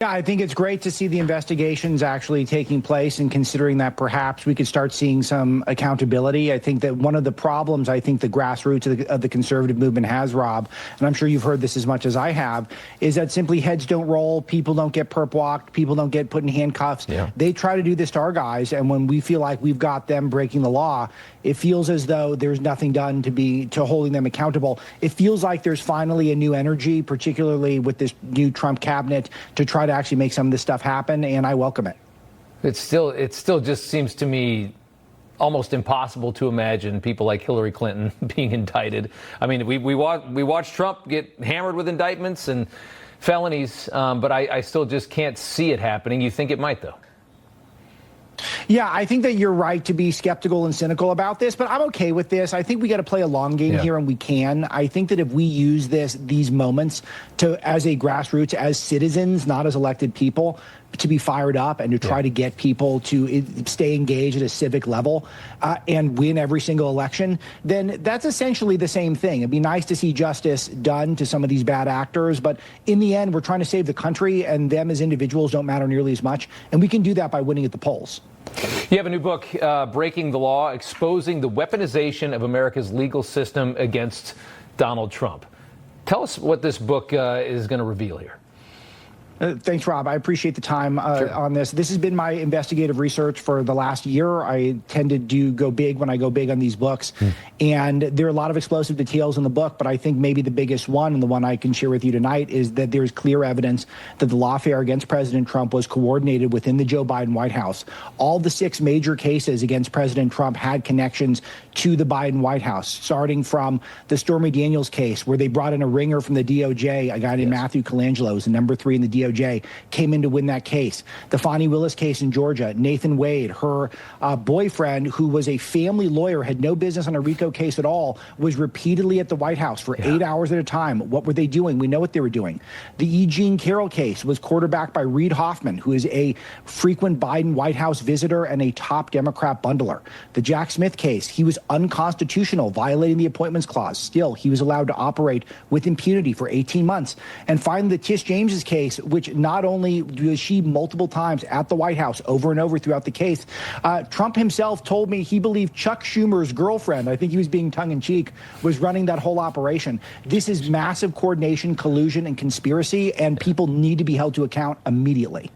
Yeah, I think it's great to see the investigations actually taking place and considering that perhaps we could start seeing some accountability. I think that one of the problems I think the grassroots of the conservative movement has, Rob, and I'm sure you've heard this as much as I have, is that simply heads don't roll, people don't get perp walked, people don't get put in handcuffs. Yeah. They try to do this to our guys, and when we feel like we've got them breaking the law, it feels as though there's nothing done to holding them accountable. It feels like there's finally a new energy, particularly with this new Trump cabinet, to try to actually make some of this stuff happen, and I welcome it. It still just seems to me almost impossible to imagine people like Hillary Clinton being indicted. I mean, we watched Trump get hammered with indictments and felonies, but I still just can't see it happening. You think it might, though? Yeah, I think that you're right to be skeptical and cynical about this, but I'm okay with this. I think we got to play a long game here, and we can. I think that if we use these moments as a grassroots, as citizens, not as elected people, to be fired up and to try to get people to stay engaged at a civic level and win every single election, then that's essentially the same thing. It'd be nice to see justice done to some of these bad actors, but in the end, we're trying to save the country, and them as individuals don't matter nearly as much, and we can do that by winning at the polls. You have a new book, Breaking the Law, Exposing the Weaponization of America's Legal System Against Donald Trump. Tell us what this book is going to reveal here. Thanks, Rob. I appreciate the time on this. This has been my investigative research for the last year. I tend to go big when I go big on these books. And there are a lot of explosive details in the book, but I think maybe the biggest one, and the one I can share with you tonight, is that there's clear evidence that the lawfare against President Trump was coordinated within the Joe Biden White House. All the 6 major cases against President Trump had connections to the Biden White House, starting from the Stormy Daniels case, where they brought in a ringer from the DOJ, a guy named Matthew Colangelo, who's the number 3 in the DOJ. Came in to win that case. The Fani Willis case in Georgia, Nathan Wade, her boyfriend, who was a family lawyer, had no business on a RICO case at all, was repeatedly at the White House for 8 hours at a time. What were they doing? We know what they were doing. The E. Jean Carroll case was quarterbacked by Reid Hoffman, who is a frequent Biden White House visitor and a top Democrat bundler. The Jack Smith case, he was unconstitutional, violating the Appointments Clause. Still, he was allowed to operate with impunity for 18 months. And finally, the Tish James case, which not only was she multiple times at the White House over and over throughout the case, Trump himself told me he believed Chuck Schumer's girlfriend, I think he was being tongue-in-cheek, was running that whole operation. This is massive coordination, collusion, and conspiracy, and people need to be held to account immediately.